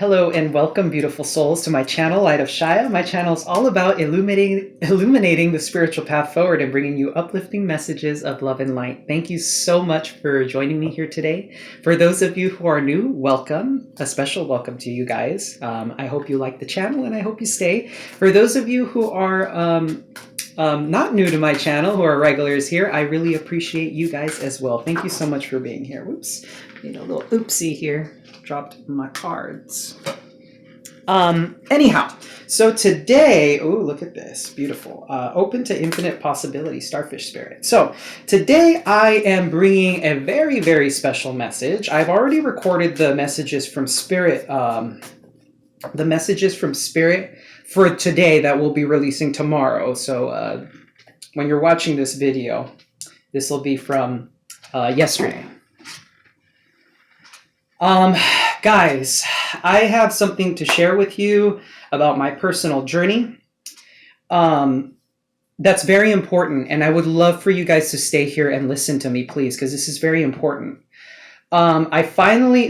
Hello and welcome, beautiful souls, to my channel, Light of Shaya. My channel is all about illuminating the spiritual path forward and bringing you uplifting messages of love and light. Thank you so much for joining me here today. For those of you who are new, welcome. A special welcome to you guys. I hope you like the channel and I hope you stay. For those of you who are not new to my channel, who are regulars here, I really appreciate you guys as well. Thank you so much for being here. Whoops, made a little oopsie here. Dropped my cards. Anyhow, so today, oh, look at this, beautiful. Open to infinite possibility, starfish spirit. So today I am bringing a very, very special message. I've already recorded the messages from spirit, for today that we'll be releasing tomorrow. So when you're watching this video, this will be from yesterday. Guys, I have something to share with you about my personal journey. That's very important, and I would love for you guys to stay here and listen to me, please, because this is very important. Earlier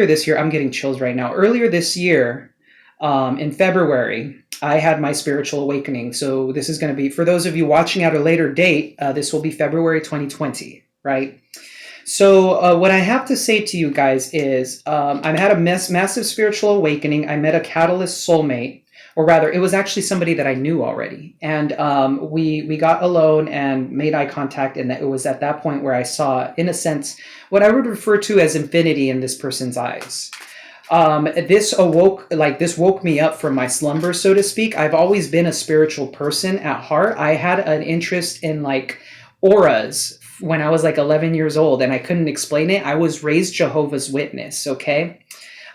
this year, I'm getting chills right now. Earlier this year, in February, I had my spiritual awakening. So this is going to be, for those of you watching at a later date, this will be February 2020, right? So what I have to say to you guys is I had a massive spiritual awakening. I met a catalyst soulmate, or rather, it was actually somebody that I knew already. And we got alone and made eye contact. And it was at that point where I saw, in a sense, what I would refer to as infinity in this person's eyes. This woke me up from my slumber, so to speak. I've always been a spiritual person at heart. I had an interest in auras when I was 11 years old, and I couldn't explain it. I was raised Jehovah's Witness, okay?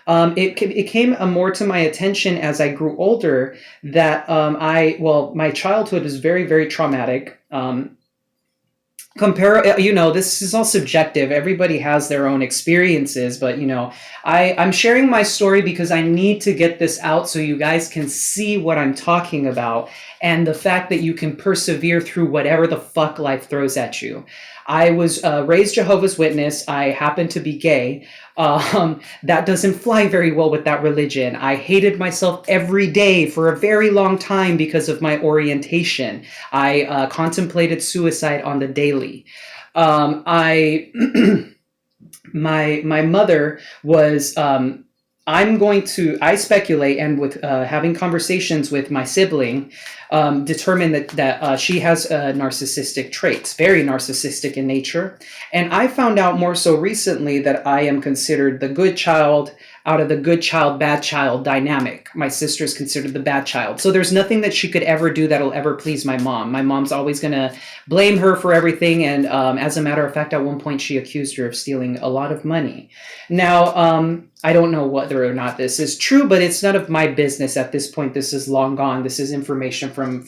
It came more to my attention as I grew older that my childhood was very, very traumatic. This is all subjective. Everybody has their own experiences, but I'm sharing my story because I need to get this out so you guys can see what I'm talking about and the fact that you can persevere through whatever the fuck life throws at you. I was raised Jehovah's Witness. I happen to be gay. That doesn't fly very well with that religion. I hated myself every day for a very long time because of my orientation. I contemplated suicide on the daily. My mother was, I speculate, and with having conversations with my sibling, determined that she has narcissistic traits, very narcissistic in nature. And I found out more so recently that I am considered the good child out of the good child, bad child dynamic. My sister's considered the bad child. So there's nothing that she could ever do that'll ever please my mom. My mom's always going to blame her for everything. And as a matter of fact, at one point, she accused her of stealing a lot of money. Now, I don't know whether or not this is true, but it's none of my business at this point. This is long gone. This is information from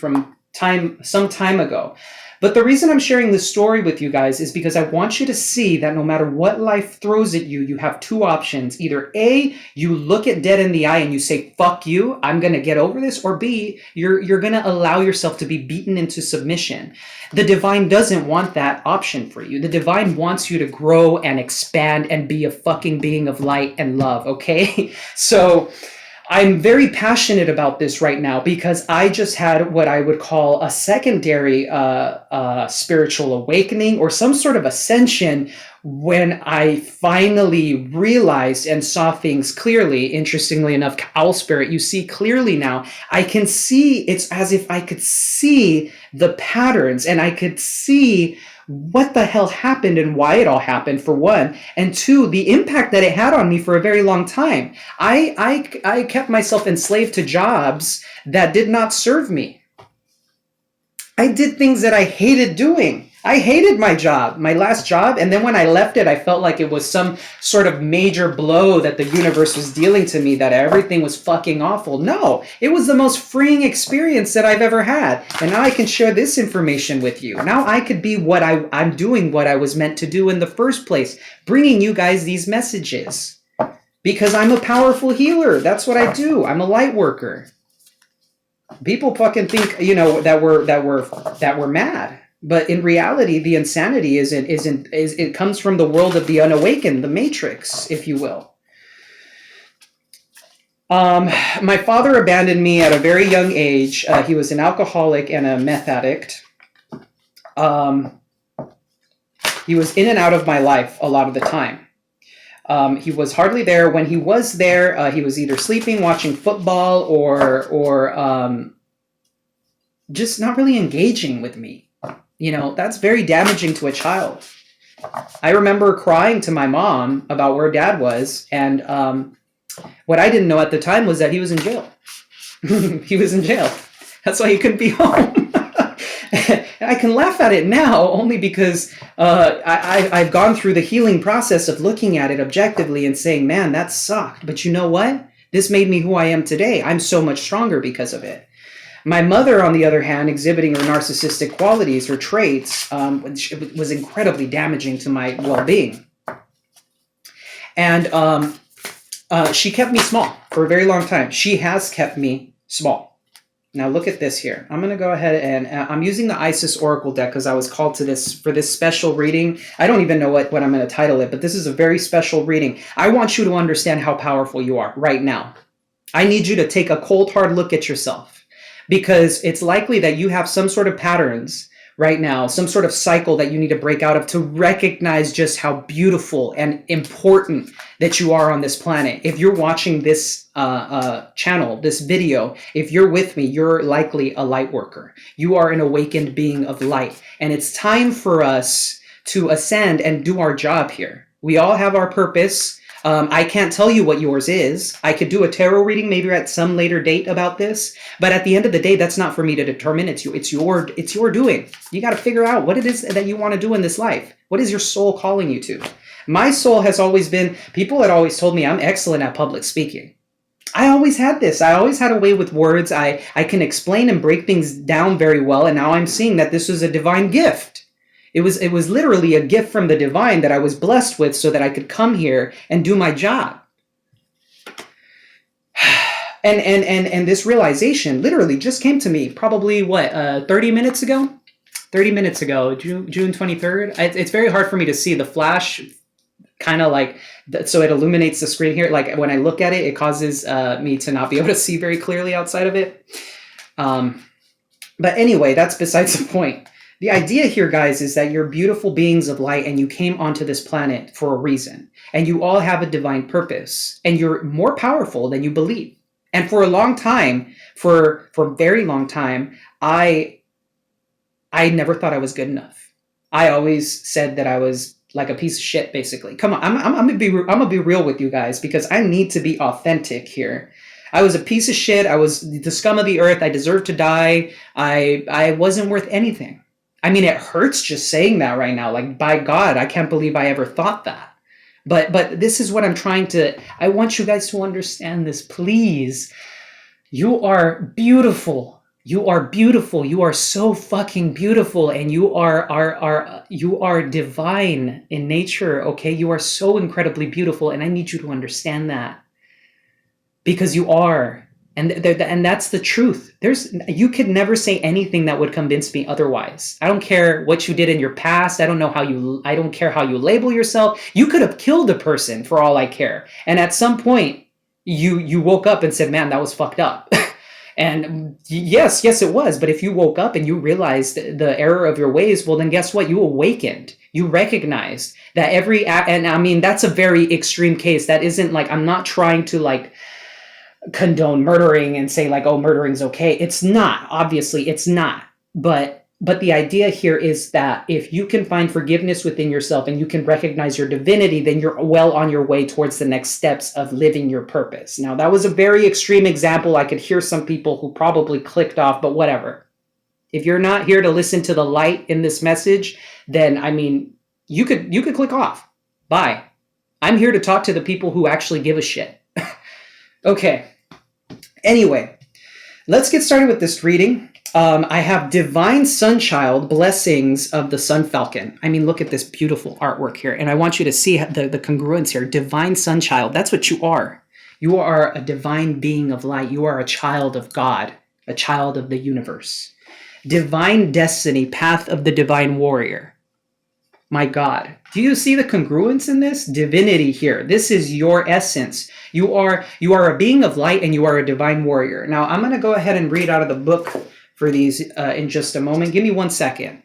some time ago. But the reason I'm sharing this story with you guys is because I want you to see that no matter what life throws at you, you have two options. Either A, you look it dead in the eye and you say, fuck you, I'm going to get over this. Or B, you're going to allow yourself to be beaten into submission. The divine doesn't want that option for you. The divine wants you to grow and expand and be a fucking being of light and love, okay? So I'm very passionate about this right now because I just had what I would call a secondary spiritual awakening or some sort of ascension when I finally realized and saw things clearly. Interestingly enough, Owl Spirit, you see clearly now. I can see, it's as if I could see the patterns and I could see what the hell happened and why it all happened, for one, and two, the impact that it had on me for a very long time. I kept myself enslaved to jobs that did not serve me. I did things that I hated doing. I hated my job, my last job, and then when I left it, I felt like it was some sort of major blow that the universe was dealing to me, that everything was fucking awful. No, it was the most freeing experience that I've ever had, and now I can share this information with you. Now I could be what I'm doing, what I was meant to do in the first place, bringing you guys these messages, because I'm a powerful healer. That's what I do. I'm a light worker. People fucking think, that we're mad. But in reality, the insanity it comes from the world of the unawakened, the matrix, if you will. My father abandoned me at a very young age. He was an alcoholic and a meth addict. Um, he was in and out of my life a lot of the time. He was hardly there. When he was there, he was either sleeping, watching football, or just not really engaging with me. You know, that's very damaging to a child. I remember crying to my mom about where dad was, and what I didn't know at the time was that he was in jail. He was in jail. That's why he couldn't be home. And I can laugh at it now only because I've gone through the healing process of looking at it objectively and saying, man, that sucked. But you know what? This made me who I am today. I'm so much stronger because of it. My mother, on the other hand, exhibiting her narcissistic qualities, her traits, was incredibly damaging to my well-being. And she kept me small for a very long time. She has kept me small. Now look at this here. I'm going to go ahead and I'm using the Isis Oracle deck because I was called to this for this special reading. I don't even know what I'm going to title it, but this is a very special reading. I want you to understand how powerful you are right now. I need you to take a cold, hard look at yourself because it's likely that you have some sort of patterns right now, some sort of cycle that you need to break out of to recognize just how beautiful and important that you are on this planet. If you're watching this channel, this video, if you're with me, you're likely a light worker. You are an awakened being of light. And it's time for us to ascend and do our job here. We all have our purpose. I can't tell you what yours is. I could do a tarot reading maybe at some later date about this, but at the end of the day, that's not for me to determine. It's your doing. You got to figure out what it is that you want to do in this life. What is your soul calling you to? My soul has always been, people had always told me I'm excellent at public speaking. I always had this. I always had a way with words. I can explain and break things down very well, and now I'm seeing that this was a divine gift. It was literally a gift from the divine that I was blessed with so that I could come here and do my job. And this realization literally just came to me probably 30 minutes ago? 30 minutes ago, June 23rd. It's very hard for me to see the flash kind of like, so it illuminates the screen here. Like when I look at it, it causes me to not be able to see very clearly outside of it. But anyway, that's besides the point. The idea here, guys, is that you're beautiful beings of light and you came onto this planet for a reason. And you all have a divine purpose. And you're more powerful than you believe. And for a long time, for a very long time, I never thought I was good enough. I always said that I was like a piece of shit, basically. Come on, I'm gonna be real with you guys because I need to be authentic here. I was a piece of shit. I was the scum of the earth. I deserved to die. I wasn't worth anything. I mean, it hurts just saying that right now. Like, by God, I can't believe I ever thought that. But this is what I'm trying to, I want you guys to understand this, please. You are beautiful. You are beautiful. You are so fucking beautiful. And you are divine in nature, okay? You are so incredibly beautiful. And I need you to understand that. Because you are. And that's the truth. You could never say anything that would convince me otherwise. I don't care what you did in your past. I don't care how you label yourself. You could have killed a person for all I care. And at some point, you woke up and said, man, that was fucked up. And yes, it was. But if you woke up and you realized the error of your ways, well, then guess what? You awakened. You recognized that and I mean, that's a very extreme case. That isn't like, I'm not trying to like, condone murdering and say like, oh, murdering's okay. It's not. Obviously, it's not. But the idea here is that if you can find forgiveness within yourself and you can recognize your divinity, then you're well on your way towards the next steps of living your purpose. Now, that was a very extreme example. I could hear some people who probably clicked off, but whatever. If you're not here to listen to the light in this message, then I mean, you could click off. Bye. I'm here to talk to the people who actually give a shit. Okay. Anyway, let's get started with this reading. I have Divine Sunchild, Blessings of the Sun Falcon. I mean, look at this beautiful artwork here. And I want you to see the congruence here. Divine Sunchild, that's what you are. You are a divine being of light. You are a child of God, a child of the universe. Divine Destiny, Path of the Divine Warrior. My God. Do you see the congruence in this? Divinity here. This is your essence. You are a being of light and you are a divine warrior. Now I'm going to go ahead and read out of the book for these in just a moment. Give me 1 second.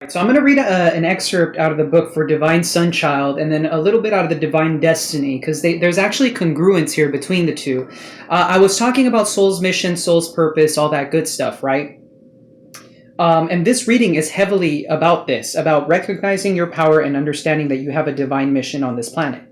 So I'm going to read an excerpt out of the book for Divine Sunchild and then a little bit out of the Divine Destiny because there's actually congruence here between the two. I was talking about soul's mission, soul's purpose, all that good stuff, right? And this reading is heavily about this, about recognizing your power and understanding that you have a divine mission on this planet.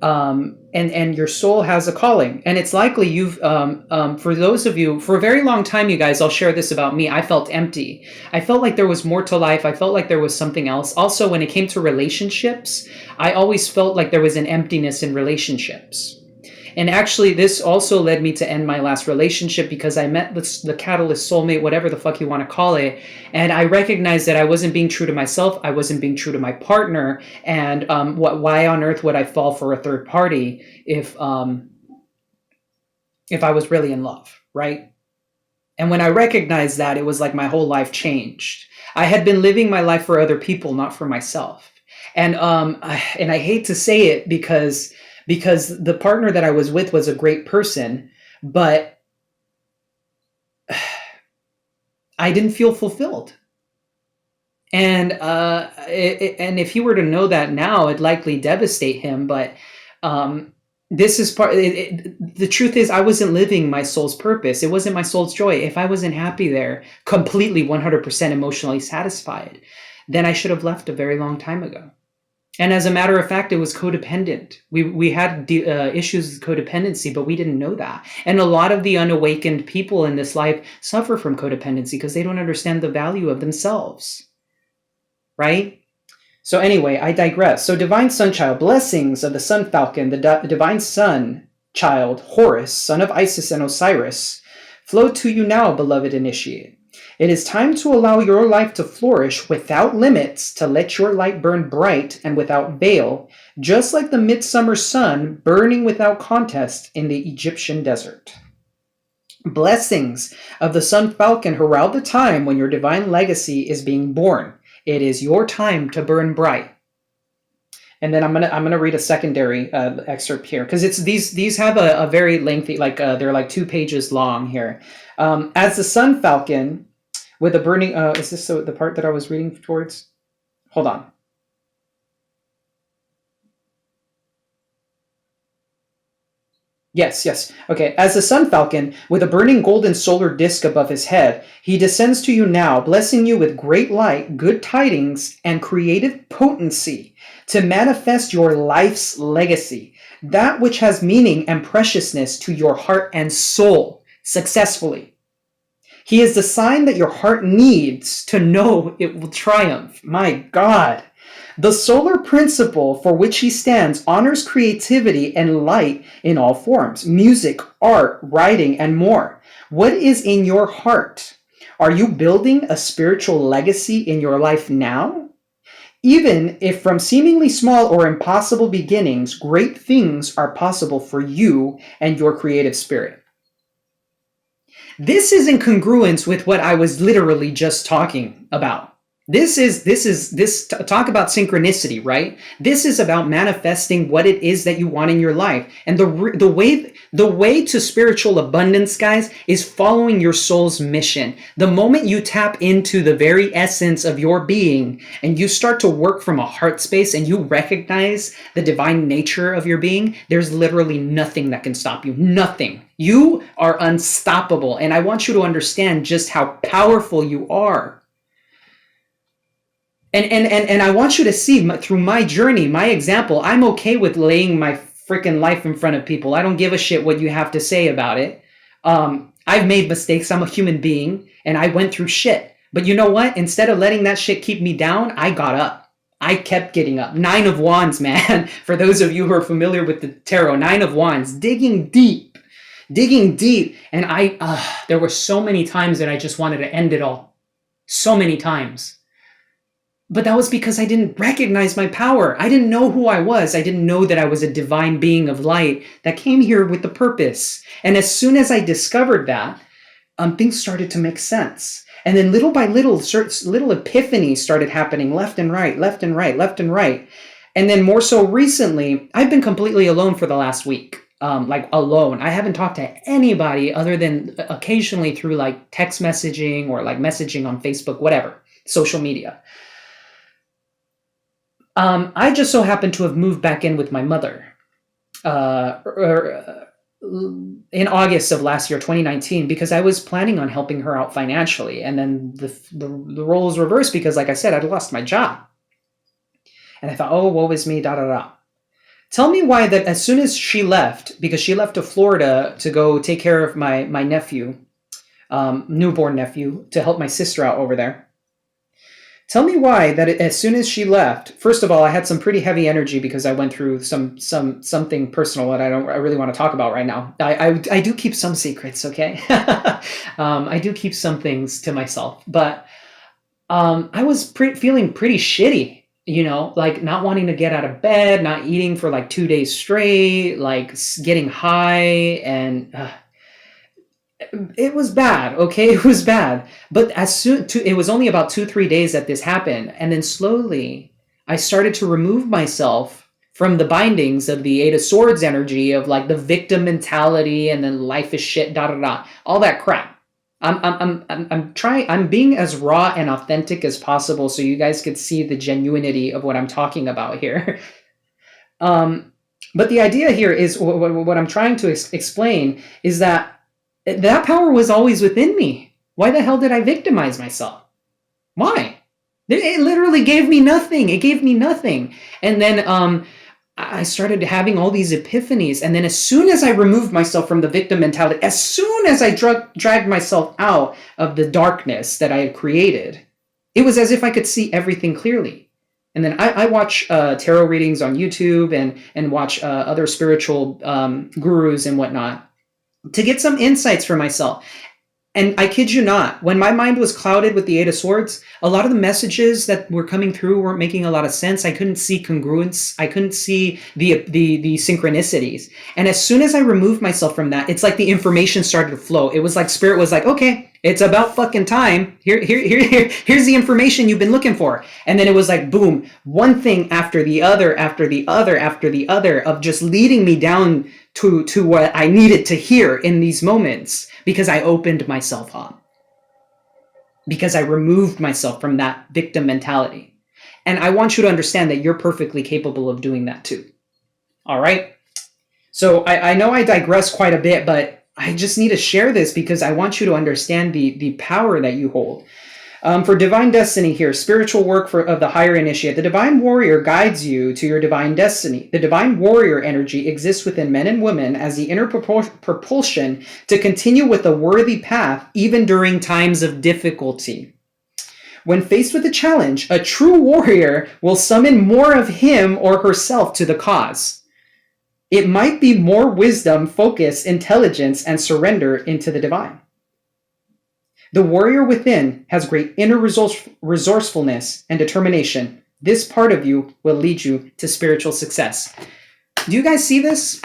And your soul has a calling, and it's likely you've for those of you for a very long time, you guys, I'll share this about me. I felt empty. I felt like there was more to life. I felt like there was something else. Also, when it came to relationships, I always felt like there was an emptiness in relationships. And actually, this also led me to end my last relationship because I met the catalyst soulmate, whatever the fuck you want to call it. And I recognized that I wasn't being true to myself. I wasn't being true to my partner. And why on earth would I fall for a third party if I was really in love, right? And when I recognized that, it was like my whole life changed. I had been living my life for other people, not for myself. And I hate to say it because the partner that I was with was a great person, but I didn't feel fulfilled. And and if he were to know that now, it'd likely devastate him. But this is the truth is I wasn't living my soul's purpose. It wasn't my soul's joy. If I wasn't happy there, completely 100% emotionally satisfied, then I should have left a very long time ago. And as a matter of fact, it was codependent. We had issues with codependency, but we didn't know that. And a lot of the unawakened people in this life suffer from codependency because they don't understand the value of themselves. Right? So anyway, I digress. So Divine Sunchild, blessings of the Sun Falcon, the Divine Sun Child, Horus, son of Isis and Osiris, flow to you now, beloved initiate. It is time to allow your life to flourish without limits, to let your light burn bright and without veil, just like the midsummer sun burning without contest in the Egyptian desert. Blessings of the Sun Falcon herald the time when your divine legacy is being born. It is your time to burn bright. And then I'm gonna read a secondary excerpt here because it's these have a very lengthy, like they're like 2 pages long here. As the Sun Falcon with a burning, is this the part that I was reading towards? Hold on. Yes. Okay. As the Sun Falcon, with a burning golden solar disk above his head, he descends to you now, blessing you with great light, good tidings, and creative potency to manifest your life's legacy, that which has meaning and preciousness to your heart and soul, successfully. He is the sign that your heart needs to know it will triumph. My God. The solar principle for which he stands honors creativity and light in all forms, music, art, writing, and more. What is in your heart? Are you building a spiritual legacy in your life now? Even if from seemingly small or impossible beginnings, great things are possible for you and your creative spirit. This is in congruence with what I was literally just talking about. This talk about synchronicity, right? This is about manifesting what it is that you want in your life. And the way to spiritual abundance, guys, is following your soul's mission. The moment you tap into the very essence of your being and you start to work from a heart space and you recognize the divine nature of your being, there's literally nothing that can stop you. Nothing. You are unstoppable. And I want you to understand just how powerful you are. And I want you to see through my journey, my example, I'm okay with laying my freaking life in front of people. I don't give a shit what you have to say about it. I've made mistakes. I'm a human being and I went through shit. But you know what? Instead of letting that shit keep me down, I got up. I kept getting up. 9 of Wands, man. For those of you who are familiar with the tarot, 9 of Wands, digging deep. And there were so many times that I just wanted to end it all. So many times. But that was because I didn't recognize my power. I didn't know who I was. I didn't know that I was a divine being of light that came here with the purpose. And as soon as I discovered that, things started to make sense. And then little by little, little epiphanies started happening left and right, left and right, left and right. And then more so recently, I've been completely alone for the last week. Like alone. I haven't talked to anybody other than occasionally through like text messaging or like messaging on Facebook, whatever, social media. I just so happened to have moved back in with my mother in August of last year, 2019, because I was planning on helping her out financially. And then the roles reversed because, like I said, I'd lost my job. And I thought, oh, woe is me, da da da. Tell me why that as soon as she left, because she left to Florida to go take care of my nephew, newborn nephew, to help my sister out over there. Tell me why that as soon as she left, first of all, I had some pretty heavy energy because I went through something personal that I really want to talk about right now. I do keep some secrets, okay? I do keep some things to myself, but I was feeling pretty shitty. Like not wanting to get out of bed, not eating for like 2 days straight, like getting high, and it was bad. Okay, it was bad. But it was only about 2-3 days that this happened, and then slowly I started to remove myself from the bindings of the Eight of Swords energy of like the victim mentality, and then life is shit, da da da, all that crap. I'm being as raw and authentic as possible so you guys could see the genuinity of what I'm talking about here. But the idea here is what I'm trying to explain is that power was always within me. Why the hell did I victimize myself? Why? It literally gave me nothing. It gave me nothing. And then I started having all these epiphanies. And then as soon as I removed myself from the victim mentality, as soon as I dragged myself out of the darkness that I had created, it was as if I could see everything clearly. And then I watch tarot readings on YouTube and watch other spiritual gurus and whatnot to get some insights for myself. And I kid you not, when my mind was clouded with the Eight of Swords, a lot of the messages that were coming through weren't making a lot of sense. I couldn't see congruence. I couldn't see the synchronicities. And as soon as I removed myself from that, it's like the information started to flow. It was like Spirit was like, okay, it's about fucking time. Here's the information you've been looking for. And then it was like, boom, one thing after the other, after the other, after the other, of just leading me down to what I needed to hear in these moments, because I opened myself up, because I removed myself from that victim mentality. And I want you to understand that you're perfectly capable of doing that too. All right? So I know I digress quite a bit, but I just need to share this because I want you to understand the power that you hold. For Divine Destiny here, spiritual work of the higher initiate, the Divine Warrior guides you to your Divine Destiny. The Divine Warrior energy exists within men and women as the inner propulsion to continue with a worthy path even during times of difficulty. When faced with a challenge, a true warrior will summon more of him or herself to the cause. It might be more wisdom, focus, intelligence, and surrender into the divine. The warrior within has great inner resourcefulness and determination. This part of you will lead you to spiritual success. Do you guys see this?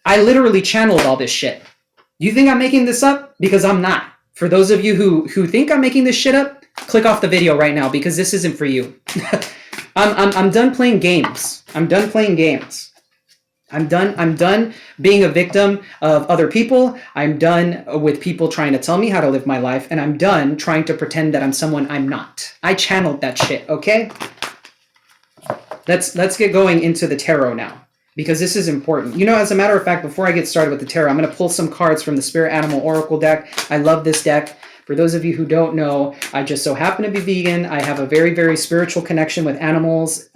I literally channeled all this shit. You think I'm making this up? Because I'm not. For those of you who think I'm making this shit up, click off the video right now because this isn't for you. I'm done playing games. I'm done playing games. I'm done being a victim of other people. I'm done with people trying to tell me how to live my life. And I'm done trying to pretend that I'm someone I'm not. I channeled that shit, okay? Let's get going into the tarot now, because this is important. You know, as a matter of fact, before I get started with the tarot, I'm going to pull some cards from the Spirit Animal Oracle deck. I love this deck. For those of you who don't know, I just so happen to be vegan. I have a very, very spiritual connection with animals.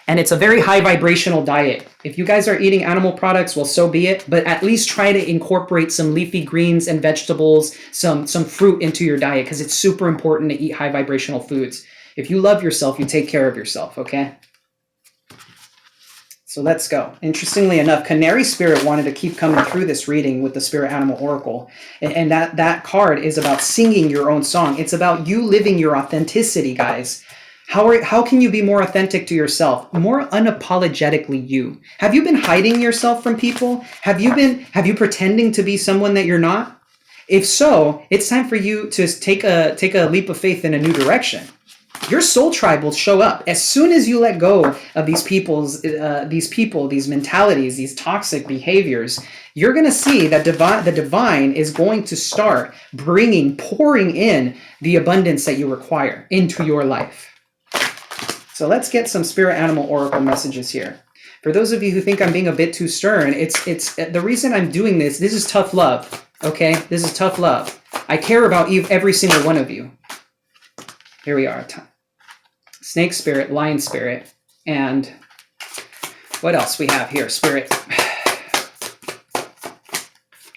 And it's a very high vibrational diet. If you guys are eating animal products, well, so be it. But at least try to incorporate some leafy greens and vegetables, some fruit into your diet, because it's super important to eat high vibrational foods. If you love yourself, you take care of yourself, okay? So let's go. Interestingly enough, Canary Spirit wanted to keep coming through this reading with the Spirit Animal Oracle. And that card is about singing your own song. It's about you living your authenticity, guys. How can you be more authentic to yourself? More unapologetically you. Have you been hiding yourself from people? Have you pretending to be someone that you're not? If so, it's time for you to take a leap of faith in a new direction. Your soul tribe will show up as soon as you let go of these these mentalities, these toxic behaviors. You're going to see that the divine is going to start pouring in the abundance that you require into your life. So let's get some spirit animal oracle messages here. For those of you who think I'm being a bit too stern, it's the reason I'm doing this. This is tough love, okay? This is tough love. I care about every single one of you. Here we are. Snake spirit, lion spirit, and what else we have here? Spirit.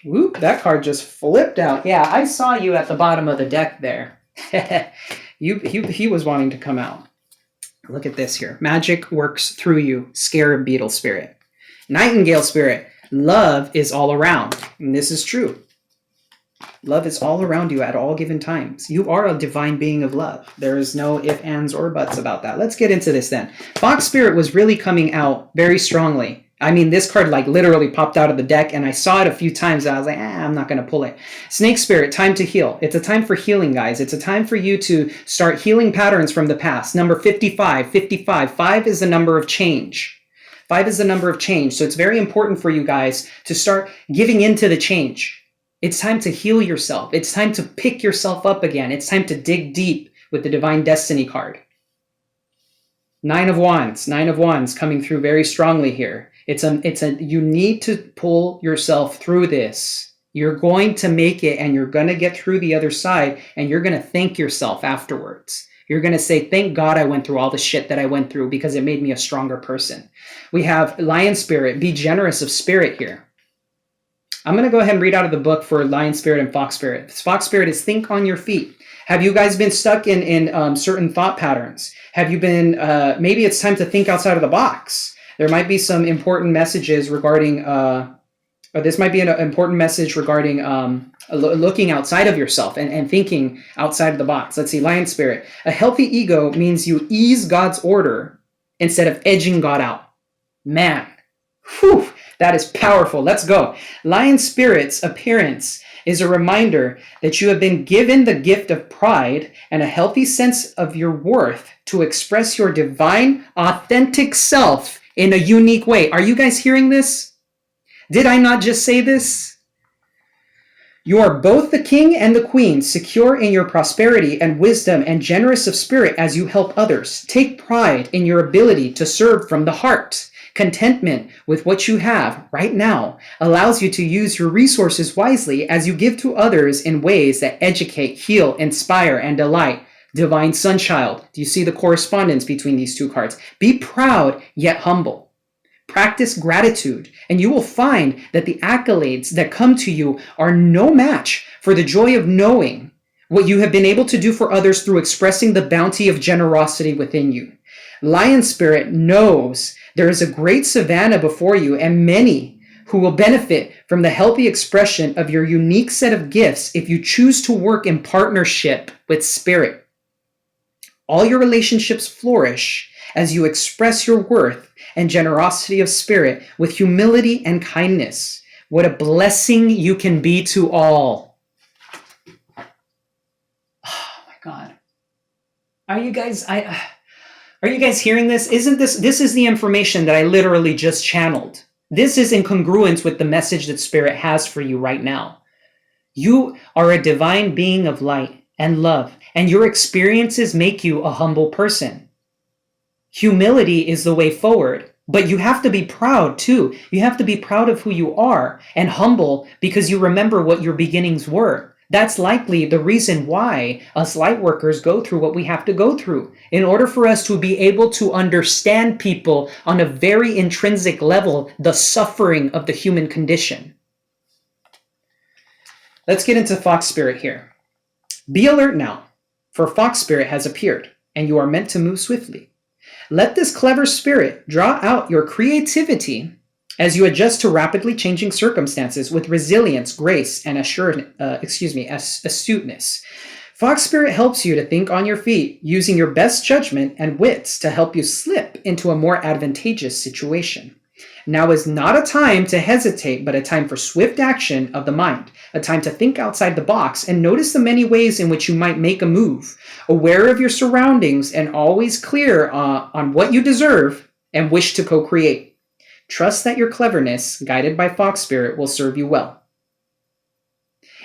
Whoop, that card just flipped out. Yeah, I saw you at the bottom of the deck there. He was wanting to come out. Look at this here. Magic works through you. Scarab beetle spirit. Nightingale spirit. Love is all around. And this is true. Love is all around you at all given times. You are a divine being of love. There is no ifs, ands, or buts about that. Let's get into this then. Fox spirit was really coming out very strongly. I mean, this card like literally popped out of the deck, and I saw it a few times, and I was like, I'm not going to pull it. Snake spirit, time to heal. It's a time for healing, guys. It's a time for you to start healing patterns from the past. Number 55, 55. 5 is the number of change. 5 is the number of change. So it's very important for you guys to start giving into the change. It's time to heal yourself. It's time to pick yourself up again. It's time to dig deep with the Divine Destiny card. 9 of Wands. 9 of Wands coming through very strongly here. You need to pull yourself through this. You're going to make it, and you're going to get through the other side, and you're going to thank yourself afterwards. You're going to say, thank God I went through all the shit that I went through because it made me a stronger person. We have Lion Spirit. Be generous of spirit here. I'm going to go ahead and read out of the book for Lion Spirit and Fox Spirit. Fox Spirit is think on your feet. Have you guys been stuck in certain thought patterns? Have you been, maybe it's time to think outside of the box. There might be some important messages regarding, this might be an important message regarding looking outside of yourself and thinking outside of the box. Let's see, Lion Spirit. A healthy ego means you ease God's order instead of edging God out. Man, whew, that is powerful. Let's go. Lion Spirit's appearance is a reminder that you have been given the gift of pride and a healthy sense of your worth to express your divine, authentic self in a unique way. Are you guys hearing this? Did I not just say this? You are both the king and the queen, secure in your prosperity and wisdom and generous of spirit as you help others. Take pride in your ability to serve from the heart. Contentment with what you have right now allows you to use your resources wisely as you give to others in ways that educate, heal, inspire, and delight. Divine Sunchild. Do you see the correspondence between these two cards? Be proud yet humble. Practice gratitude, and you will find that the accolades that come to you are no match for the joy of knowing what you have been able to do for others through expressing the bounty of generosity within you. Lion Spirit knows there is a great savanna before you and many who will benefit from the healthy expression of your unique set of gifts if you choose to work in partnership with Spirit. All your relationships flourish as you express your worth and generosity of spirit with humility and kindness. What a blessing you can be to all. Oh my God. Are you guys hearing this? This is the information that I literally just channeled. This is in congruence with the message that Spirit has for you right now. You are a divine being of light and love, and your experiences make you a humble person. Humility is the way forward, but you have to be proud too. You have to be proud of who you are and humble because you remember what your beginnings were. That's likely the reason why us light workers go through what we have to go through in order for us to be able to understand people on a very intrinsic level, the suffering of the human condition. Let's get into Fox Spirit here. Be alert now, for Fox Spirit has appeared, and you are meant to move swiftly. Let this clever spirit draw out your creativity as you adjust to rapidly changing circumstances with resilience, grace, and astuteness. Fox Spirit helps you to think on your feet, using your best judgment and wits to help you slip into a more advantageous situation. Now is not a time to hesitate, but a time for swift action of the mind, a time to think outside the box and notice the many ways in which you might make a move, aware of your surroundings and always clear on what you deserve and wish to co-create. Trust that your cleverness, guided by Fox Spirit, will serve you well.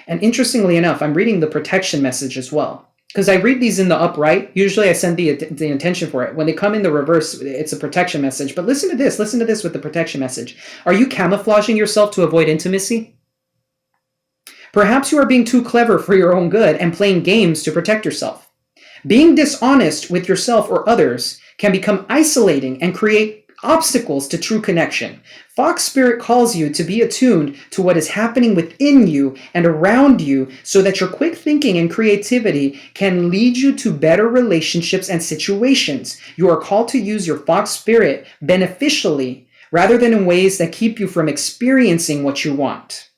And interestingly enough, I'm reading the protection message as well. Because I read these in the upright. Usually I send the intention for it. When they come in the reverse, it's a protection message. But listen to this with the protection message. Are you camouflaging yourself to avoid intimacy? Perhaps you are being too clever for your own good and playing games to protect yourself. Being dishonest with yourself or others can become isolating and create obstacles to true connection. Fox Spirit calls you to be attuned to what is happening within you and around you so that your quick thinking and creativity can lead you to better relationships and situations. You are called to use your Fox Spirit beneficially rather than in ways that keep you from experiencing what you want.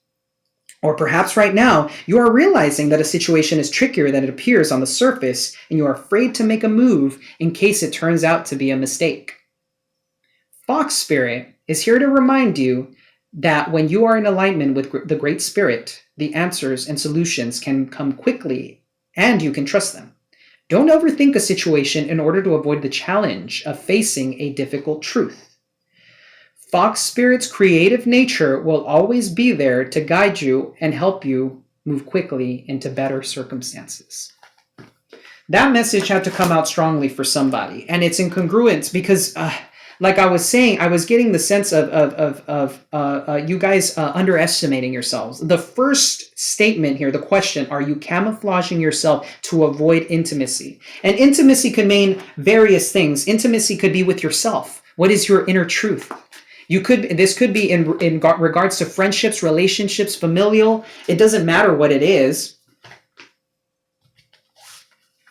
Or perhaps right now, you are realizing that a situation is trickier than it appears on the surface and you are afraid to make a move in case it turns out to be a mistake. Fox Spirit is here to remind you that when you are in alignment with the Great Spirit, the answers and solutions can come quickly and you can trust them. Don't overthink a situation in order to avoid the challenge of facing a difficult truth. Fox Spirit's creative nature will always be there to guide you and help you move quickly into better circumstances. That message had to come out strongly for somebody, and it's incongruent because like I was saying, I was getting the sense of you guys underestimating yourselves. The first statement here, the question, are you camouflaging yourself to avoid intimacy? And intimacy could mean various things. Intimacy could be with yourself. What is your inner truth? This could be in regards to friendships, relationships, familial. It doesn't matter what it is.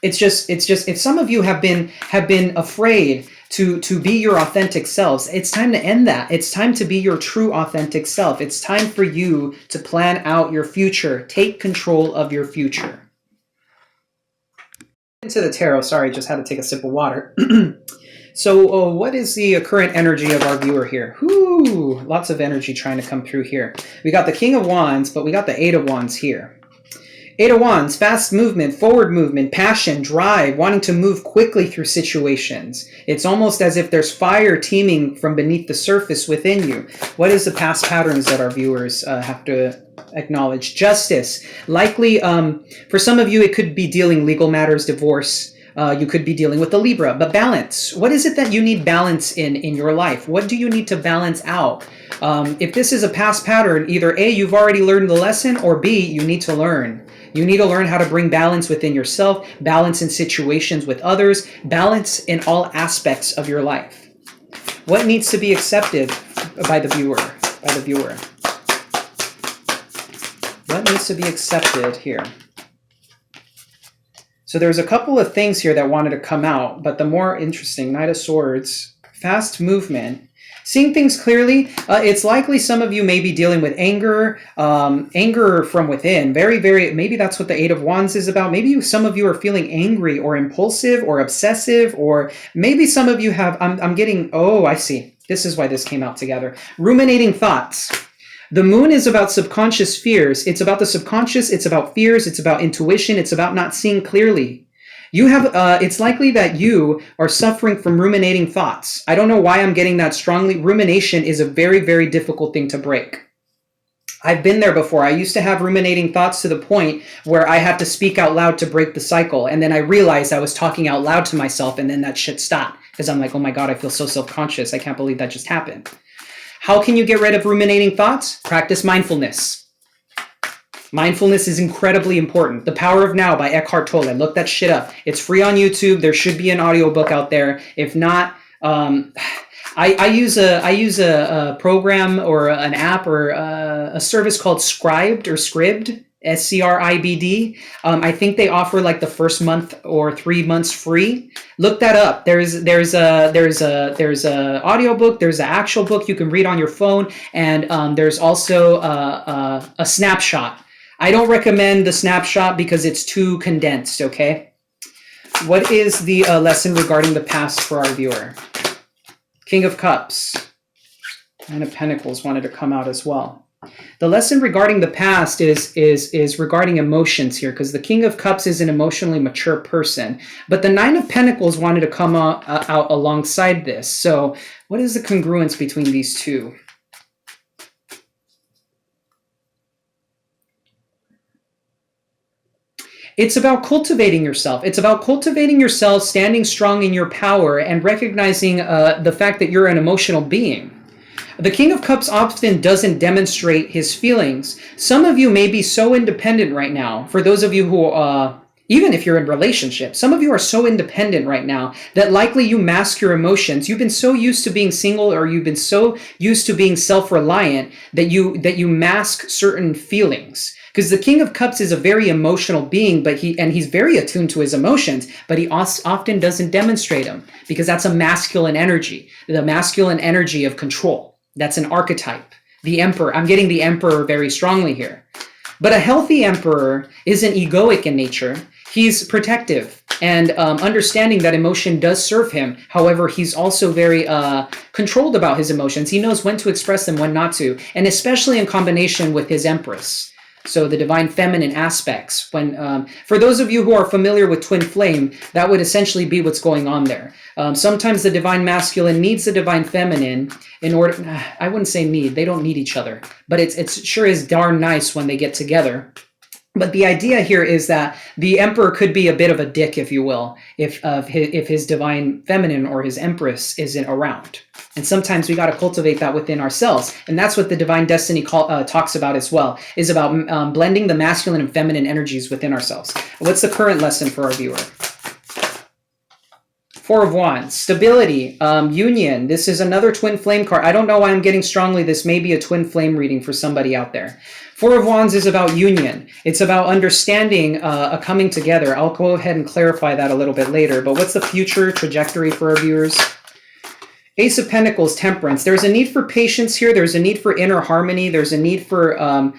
It's just if some of you have been afraid to be your authentic selves, it's time to end that. It's time to be your true authentic self. It's time for you to plan out your future. Take control of your future. Into the tarot. Sorry, just had to take a sip of water. So what is the current energy of our viewer here? Whoo, lots of energy trying to come through here. We got the King of Wands, but we got the Eight of Wands here. Eight of Wands, fast movement, forward movement, passion, drive, wanting to move quickly through situations. It's almost as if there's fire teeming from beneath the surface within you. What is the past patterns that our viewers have to acknowledge? Justice. Likely, for some of you, it could be dealing legal matters, divorce. You could be dealing with the Libra. But balance. What is it that you need balance in your life? What do you need to balance out? If this is a past pattern, either A, you've already learned the lesson, or B, you need to learn. You need to learn how to bring balance within yourself, balance in situations with others, balance in all aspects of your life. What needs to be accepted by the viewer? What needs to be accepted here? So there's a couple of things here that wanted to come out, but the more interesting, Knight of Swords, fast movement, seeing things clearly. It's likely some of you may be dealing with anger, anger from within. Maybe that's what the Eight of Wands is about. Maybe some of you are feeling angry or impulsive or obsessive, or maybe some of you have, I'm getting, oh, I see. This is why this came out together. Ruminating thoughts. The moon is about subconscious fears. It's about the subconscious. It's about fears. It's about intuition. It's about not seeing clearly. You have, it's likely that you are suffering from ruminating thoughts. I don't know why I'm getting that strongly. Rumination is a very, very difficult thing to break. I've been there before. I used to have ruminating thoughts to the point where I had to speak out loud to break the cycle. And then I realized I was talking out loud to myself, and then that shit stopped. Because I'm like, oh my God, I feel so self-conscious. I can't believe that just happened. How can you get rid of ruminating thoughts? Practice mindfulness. Mindfulness is incredibly important. The Power of Now by Eckhart Tolle. Look that shit up. It's free on YouTube. There should be an audiobook out there. If not, I use a program or an app or a service called Scribd or Scribd, Scribd. I think they offer like the first month or 3 months free. Look that up. There's a audiobook. There's an actual book you can read on your phone, and there's also a snapshot. I don't recommend the snapshot because it's too condensed, okay? What is the lesson regarding the past for our viewer? King of Cups. Nine of Pentacles wanted to come out as well. The lesson regarding the past is regarding emotions here, because the King of Cups is an emotionally mature person, but the Nine of Pentacles wanted to come out alongside this. So what is the congruence between these two? It's about cultivating yourself. It's about cultivating yourself, standing strong in your power, and recognizing the fact that you're an emotional being. The King of Cups often doesn't demonstrate his feelings. Some of you may be so independent right now. For those of you who, even if you're in relationships, some of you are so independent right now that likely you mask your emotions. You've been so used to being single, or you've been so used to being self-reliant that you mask certain feelings. Because the King of Cups is a very emotional being, but he's very attuned to his emotions, but he often doesn't demonstrate them, because that's a masculine energy, the masculine energy of control. That's an archetype. The Emperor. I'm getting the Emperor very strongly here. But a healthy Emperor isn't egoic in nature. He's protective and understanding that emotion does serve him. However, he's also very controlled about his emotions. He knows when to express them, when not to, and especially in combination with his Empress. So the divine feminine aspects. When for those of you who are familiar with twin flame, that would essentially be what's going on there. Sometimes the divine masculine needs the divine feminine in order. I wouldn't say need. They don't need each other, but it's sure is darn nice when they get together. But the idea here is that the Emperor could be a bit of a dick, if you will, if his divine feminine or his Empress isn't around. And sometimes we got to cultivate that within ourselves. And that's what the Divine Destiny talks about as well, is about blending the masculine and feminine energies within ourselves. What's the current lesson for our viewer? Four of Wands, stability, union. This is another twin flame card. I don't know why I'm getting strongly. This may be a twin flame reading for somebody out there. Four of Wands is about union. It's about understanding a coming together. I'll go ahead and clarify that a little bit later. But what's the future trajectory for our viewers? Ace of Pentacles, temperance. There's a need for patience here. There's a need for inner harmony. There's a need for...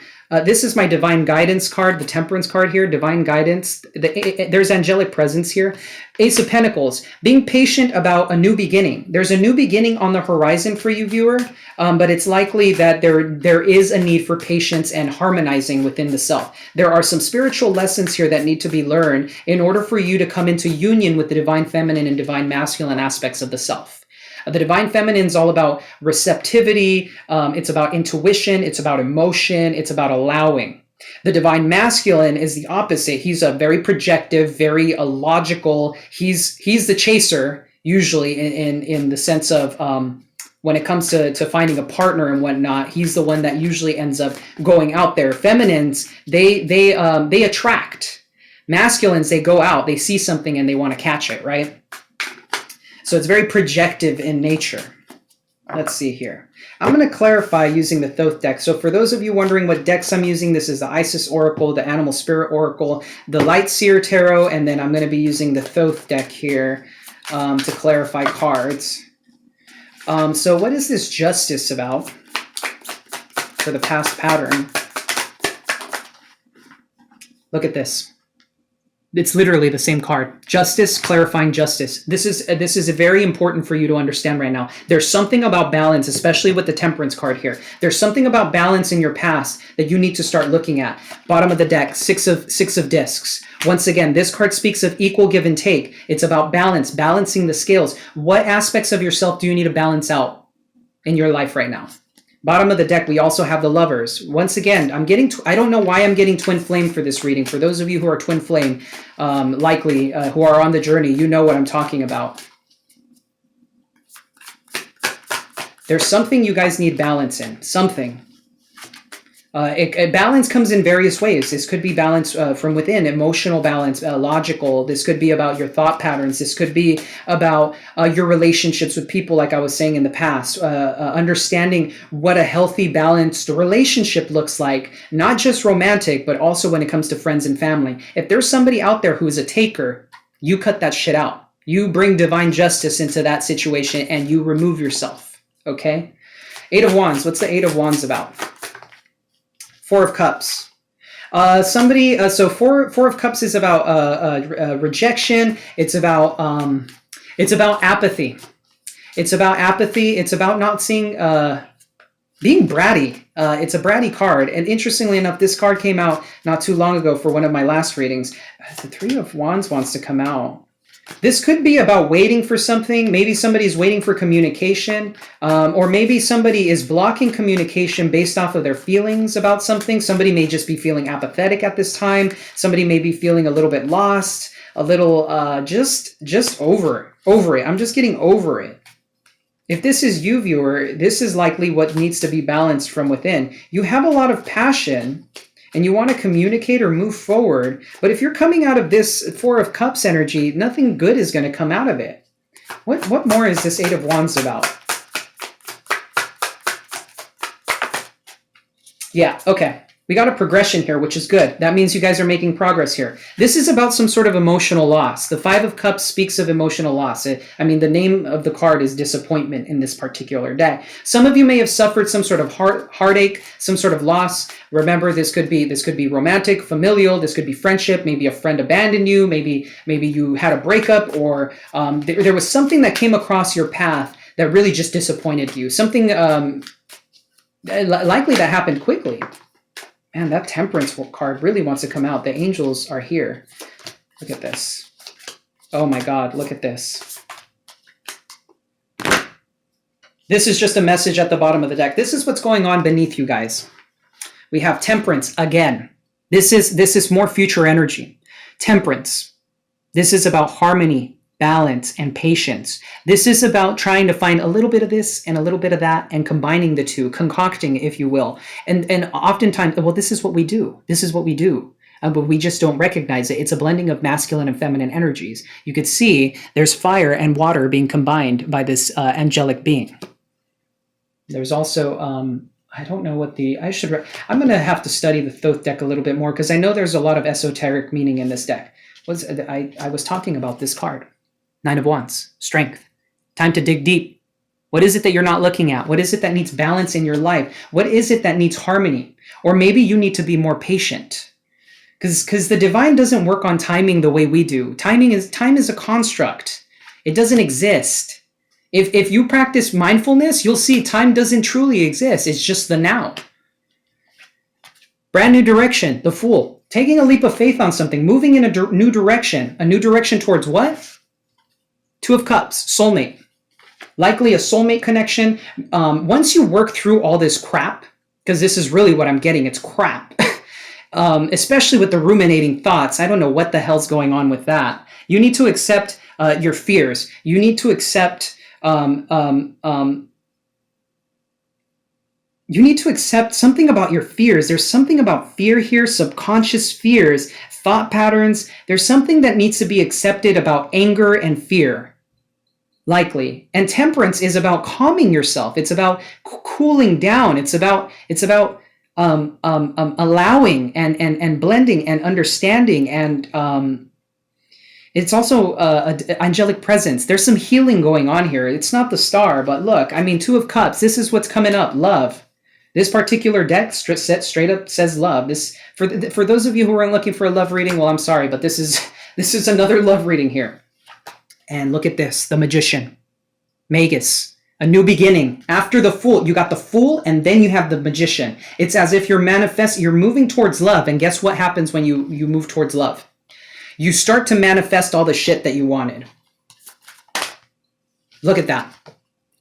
this is my divine guidance card, the temperance card here, divine guidance. There's angelic presence here. Ace of Pentacles, being patient about a new beginning. There's a new beginning on the horizon for you, viewer, but it's likely that there is a need for patience and harmonizing within the self. There are some spiritual lessons here that need to be learned in order for you to come into union with the divine feminine and divine masculine aspects of the self. The divine feminine is all about receptivity. It's about intuition. It's about emotion. It's about allowing. The divine masculine is the opposite. He's a very projective, very logical. He's the chaser, usually in the sense of when it comes to finding a partner and whatnot. He's the one that usually ends up going out there. Feminines, they attract. Masculines, they go out, they see something and they want to catch it, right? So it's very projective in nature. Let's see here. I'm going to clarify using the Thoth deck. So for those of you wondering what decks I'm using, this is the Isis Oracle, the Animal Spirit Oracle, the Light Seer Tarot, and then I'm going to be using the Thoth deck here to clarify cards. So what is this Justice about for the past pattern? Look at this. It's literally the same card. Justice, clarifying justice. This is very important for you to understand right now. There's something about balance, especially with the Temperance card here. There's something about balance in your past that you need to start looking at. Bottom of the deck, six of discs. Once again, this card speaks of equal give and take. It's about balance, balancing the scales. What aspects of yourself do you need to balance out in your life right now? Bottom of the deck, we also have the Lovers. Once again, I don't know why I'm getting twin flame for this reading. For those of you who are twin flame, likely, who are on the journey, you know what I'm talking about. There's something you guys need balance in. Something. Balance comes in various ways. This could be balance from within, emotional balance, logical. This could be about your thought patterns. This could be about your relationships with people, like I was saying in the past. Understanding what a healthy, balanced relationship looks like, not just romantic, but also when it comes to friends and family. If there's somebody out there who is a taker, you cut that shit out. You bring divine justice into that situation and you remove yourself, okay? Eight of Wands. What's the Eight of Wands about? Four of Cups. So Four of Cups is about rejection. It's about apathy. It's about apathy. It's about not seeing being bratty. It's a bratty card. And interestingly enough, this card came out not too long ago for one of my last readings. The Three of Wands wants to come out. This could be about waiting for something. Maybe somebody's waiting for communication, or maybe somebody is blocking communication based off of their feelings about something. Somebody may just be feeling apathetic at this time. Somebody may be feeling a little bit lost, a little just over it. I'm just getting over it. If this is you, viewer, this is likely what needs to be balanced from within. You have a lot of passion and you want to communicate or move forward. But if you're coming out of this Four of Cups energy, nothing good is going to come out of it. What more is this Eight of Wands about? Yeah, okay. We got a progression here, which is good. That means you guys are making progress here. This is about some sort of emotional loss. The Five of Cups speaks of emotional loss. I mean, the name of the card is disappointment in this particular deck. Some of you may have suffered some sort of heartache, some sort of loss. Remember, this could be romantic, familial. This could be friendship. Maybe a friend abandoned you. Maybe you had a breakup, or there was something that came across your path that really just disappointed you. Something likely that happened quickly. Man, that Temperance card really wants to come out. The angels are here. Look at this. Oh my God, look at this. This is just a message at the bottom of the deck. This is what's going on beneath you guys. We have Temperance again. This is more future energy. Temperance. This is about harmony, balance, and patience. This is about trying to find a little bit of this and a little bit of that and combining the two, concocting, if you will. And oftentimes, well, this is what we do. This is what we do. But we just don't recognize it. It's a blending of masculine and feminine energies. You could see there's fire and water being combined by this angelic being. There's also, I don't know what I'm going to have to study the Thoth deck a little bit more because I know there's a lot of esoteric meaning in this deck. I was talking about this card. Nine of Wands, strength. Time to dig deep. What is it that you're not looking at? What is it that needs balance in your life? What is it that needs harmony? Or maybe you need to be more patient. Because the divine doesn't work on timing the way we do. Time is a construct. It doesn't exist. If you practice mindfulness, you'll see time doesn't truly exist. It's just the now. Brand new direction, the Fool. Taking a leap of faith on something, moving in a new direction. A new direction towards what? Two of Cups, soulmate. Likely a soulmate connection. Once you work through all this crap, because this is really what I'm getting, it's crap. Especially with the ruminating thoughts. I don't know what the hell's going on with that. You need to accept your fears. You need to accept something about your fears. There's something about fear here, subconscious fears, thought patterns. There's something that needs to be accepted about anger and fear. Likely. And Temperance is about calming yourself. It's about cooling down. It's about allowing and blending and understanding, and it's also angelic presence. There's some healing going on here. It's not the Star, but look, I mean, Two of Cups. This is what's coming up. Love. This particular deck straight up says love. This for those of you who aren't looking for a love reading, well, I'm sorry, but this is another love reading here. And look at this, the Magician, Magus, a new beginning. After the Fool, you got the Fool, and then you have the Magician. It's as if you're moving towards love, and guess what happens when you move towards love? You start to manifest all the shit that you wanted. Look at that.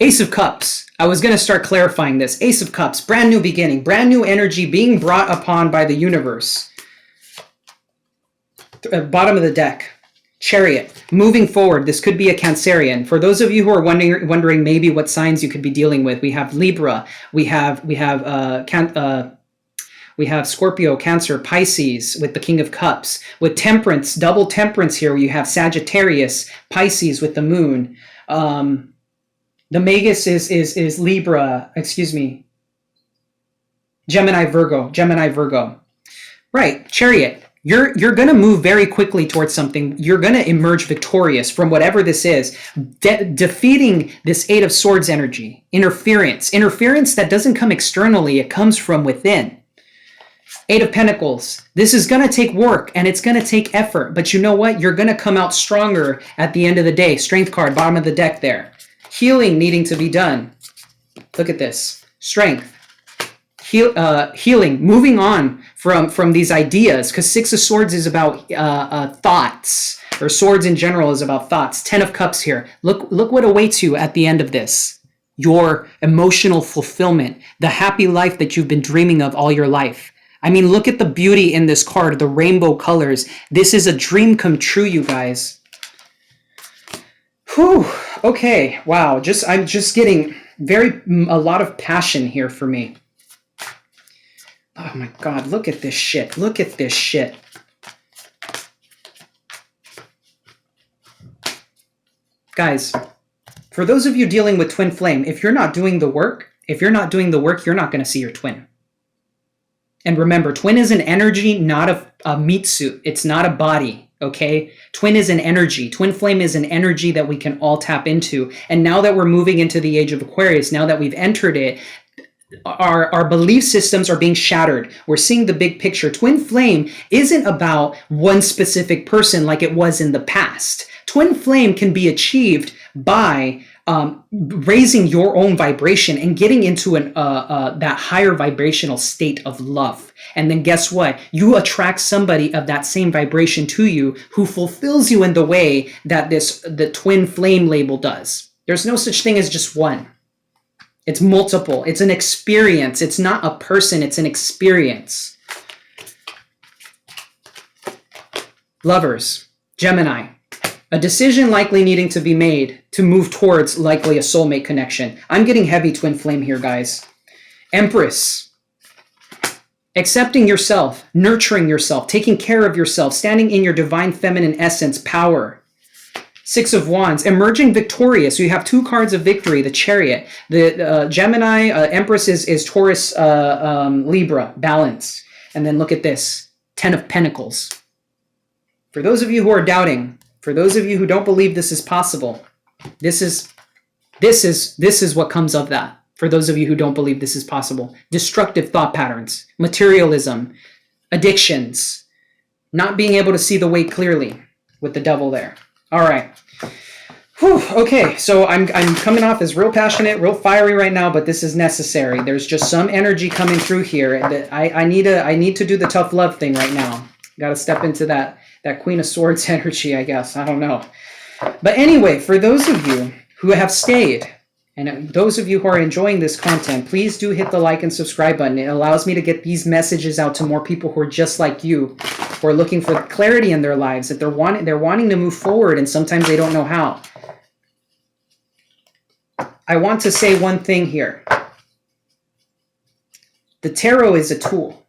Ace of Cups. I was going to start clarifying this. Ace of Cups, brand new beginning, brand new energy being brought upon by the universe. Bottom of the deck. Chariot, moving forward. This could be a Cancerian. For those of you who are wondering maybe what signs you could be dealing with, we have Libra, we have Scorpio, Cancer, Pisces with the King of Cups. With Temperance, double Temperance here, you have Sagittarius, Pisces with the Moon. The Magus is Libra, Gemini, Virgo. Right, Chariot. You're going to move very quickly towards something. You're going to emerge victorious from whatever this is, defeating this Eight of Swords energy, interference that doesn't come externally, it comes from within. Eight of Pentacles. This is going to take work and it's going to take effort, but you know what? You're going to come out stronger at the end of the day. Strength card, bottom of the deck there. Healing needing to be done. Look at this. Strength. healing, moving on from these ideas, because Six of Swords is about thoughts, or swords in general is about thoughts. 10 of Cups here. Look what awaits you at the end of this. Your emotional fulfillment, the happy life that you've been dreaming of all your life. I mean, look at the beauty in this card, the rainbow colors. This is a dream come true, you guys. Whew. Okay. Wow. I'm just getting a lot of passion here for me. Oh my God. Look at this shit. Look at this shit. Guys, for those of you dealing with twin flame, if you're not doing the work, you're not going to see your twin. And remember, twin is an energy, not a meat suit. It's not a body, okay? Twin is an energy. Twin flame is an energy that we can all tap into. And now that we're moving into the age of Aquarius, now that we've entered it, our belief systems are being shattered. We're seeing the big picture. Twin flame isn't about one specific person like it was in the past. Twin flame can be achieved by raising your own vibration and getting into that higher vibrational state of love. And then guess what? You attract somebody of that same vibration to you who fulfills you in the way that the twin flame label does. There's no such thing as just one. It's multiple. It's an experience. It's not a person. It's an experience. Lovers, Gemini. A decision likely needing to be made to move towards likely a soulmate connection. I'm getting heavy twin flame here, guys. Empress. Accepting yourself, nurturing yourself, taking care of yourself, standing in your divine feminine essence, power. Six of Wands, emerging victorious. So you have two cards of victory, the Chariot. The Gemini, Empress is Taurus, Libra, balance. And then look at this, 10 of Pentacles. For those of you who are doubting, for those of you who don't believe this is possible, this is what comes of that. For those of you who don't believe this is possible, destructive thought patterns, materialism, addictions, not being able to see the way clearly with the devil there. All right. Whew, okay, so I'm coming off as real passionate, real fiery right now, but this is necessary. There's just some energy coming through here, and I need to do the tough love thing right now. Got to step into that Queen of Swords energy, I guess. I don't know. But anyway, for those of you who have stayed, and those of you who are enjoying this content, please do hit the like and subscribe button. It allows me to get these messages out to more people who are just like you, who are looking for clarity in their lives, that they're wanting to move forward, and sometimes they don't know how. I want to say one thing here. The tarot is a tool.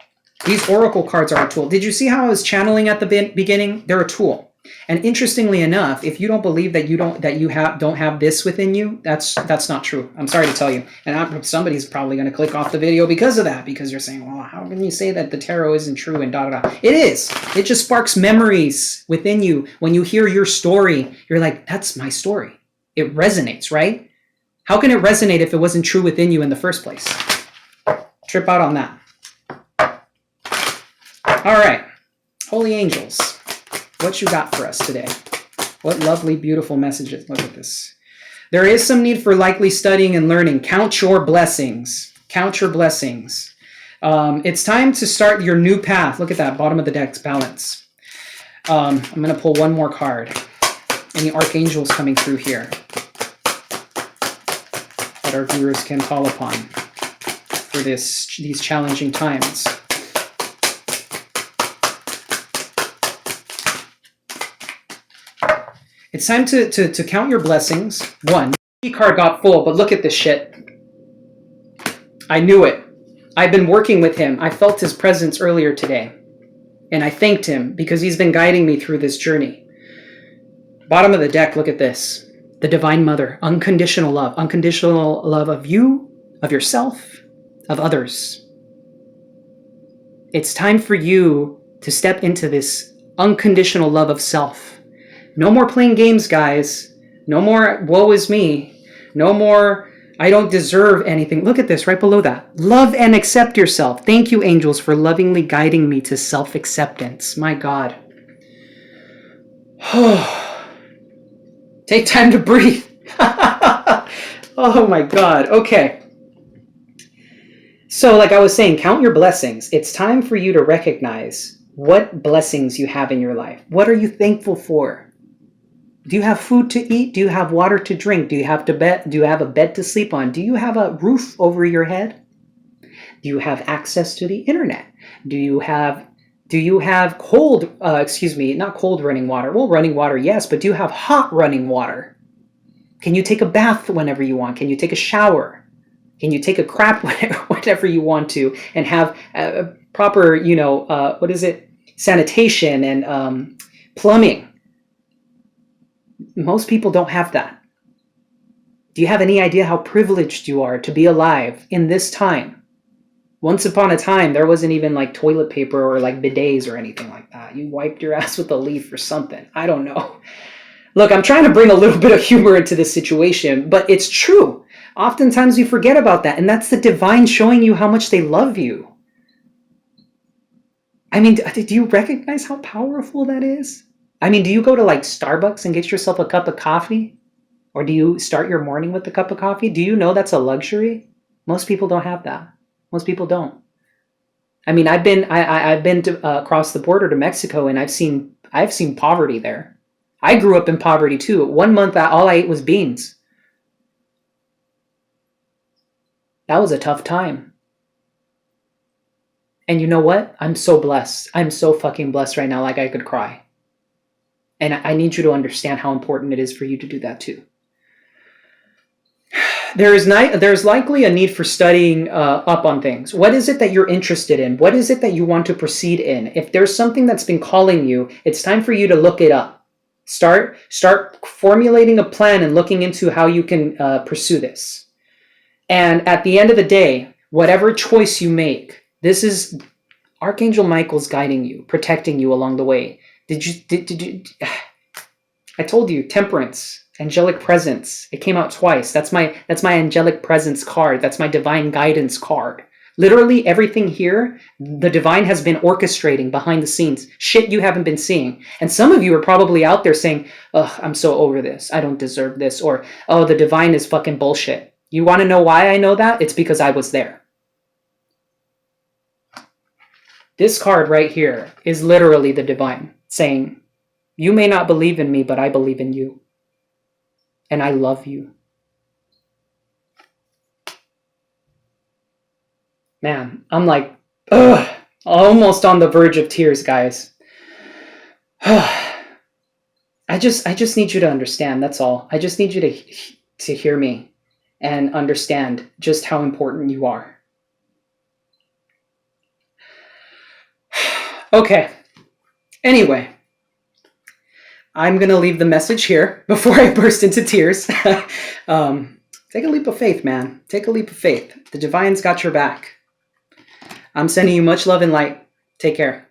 These oracle cards are a tool. Did you see how I was channeling at the beginning? They're a tool. And interestingly enough, if you don't believe that you don't have this within you, that's not true. I'm sorry to tell you. And somebody's probably going to click off the video because of that, because you're saying, well, how can you say that the tarot isn't true and da da da? It is. It just sparks memories within you. When you hear your story, you're like, that's my story. It resonates, right? How can it resonate if it wasn't true within you in the first place? Trip out on that. All right, holy angels, what you got for us today? What lovely, beautiful messages. Look at this. There is some need for likely studying and learning. Count your blessings. Count your blessings. It's time to start your new path. Look at that, bottom of the deck's balance. I'm going to pull one more card. Any archangels coming through here that our viewers can call upon for these challenging times. It's time to count your blessings. One, the card got full, but look at this shit. I knew it. I've been working with him. I felt his presence earlier today. And I thanked him because he's been guiding me through this journey. Bottom of the deck, look at this. The Divine Mother. Unconditional love. Unconditional love of you, of yourself, of others. It's time for you to step into this unconditional love of self. No more playing games, guys. No more woe is me. No more I don't deserve anything. Look at this right below that. Love and accept yourself. Thank you, angels, for lovingly guiding me to self-acceptance. My God. Take time to breathe. Oh my God. Okay. So, like I was saying, count your blessings. It's time for you to recognize what blessings you have in your life. What are you thankful for? Do you have food to eat? Do you have water to drink? Do you have to bed? Do you have a bed to sleep on? Do you have a roof over your head? Do you have access to the internet? Do you have cold, excuse me, not cold running water? Well, running water, yes, but do you have hot running water? Can you take a bath whenever you want? Can you take a shower? Can you take a crap whenever you want to and have a proper, what is it? Sanitation and plumbing. Most people don't have that. Do you have any idea how privileged you are to be alive in this time? Once upon a time, there wasn't even like toilet paper or like bidets or anything like that. You wiped your ass with a leaf or something. I don't know. Look, I'm trying to bring a little bit of humor into this situation, but it's true. Oftentimes we forget about that, and that's the divine showing you how much they love you. I mean, do you recognize how powerful that is? I mean, do you go to like Starbucks and get yourself a cup of coffee? Or do you start your morning with a cup of coffee? Do you know that's a luxury? Most people don't have that. Most people don't. I mean, I've been to across the border to Mexico, and I've seen poverty there. I grew up in poverty too. 1 month, all I ate was beans. That was a tough time. And you know what? I'm so blessed. I'm so fucking blessed right now, like I could cry. And I need you to understand how important it is for you to do that too. There's likely a need for studying up on things. What is it that you're interested in? What is it that you want to proceed in? If there's something that's been calling you, it's time for you to look it up. Start formulating a plan and looking into how you can pursue this. And at the end of the day, whatever choice you make, this is Archangel Michael's guiding you, protecting you along the way. Did you? I told you, temperance. Angelic presence. It came out twice. That's my angelic presence card. That's my divine guidance card. Literally everything here, the divine has been orchestrating behind the scenes. Shit you haven't been seeing. And some of you are probably out there saying, ugh, I'm so over this. I don't deserve this. Or, oh, the divine is fucking bullshit. You want to know why I know that? It's because I was there. This card right here is literally the divine saying, you may not believe in me, but I believe in you. And I love you. Man, I'm like, ugh, almost on the verge of tears, guys. I just need you to understand, that's all. I just need you to hear me and understand just how important you are. Okay. Anyway, I'm going to leave the message here before I burst into tears. Take a leap of faith, man. Take a leap of faith. The divine's got your back. I'm sending you much love and light. Take care.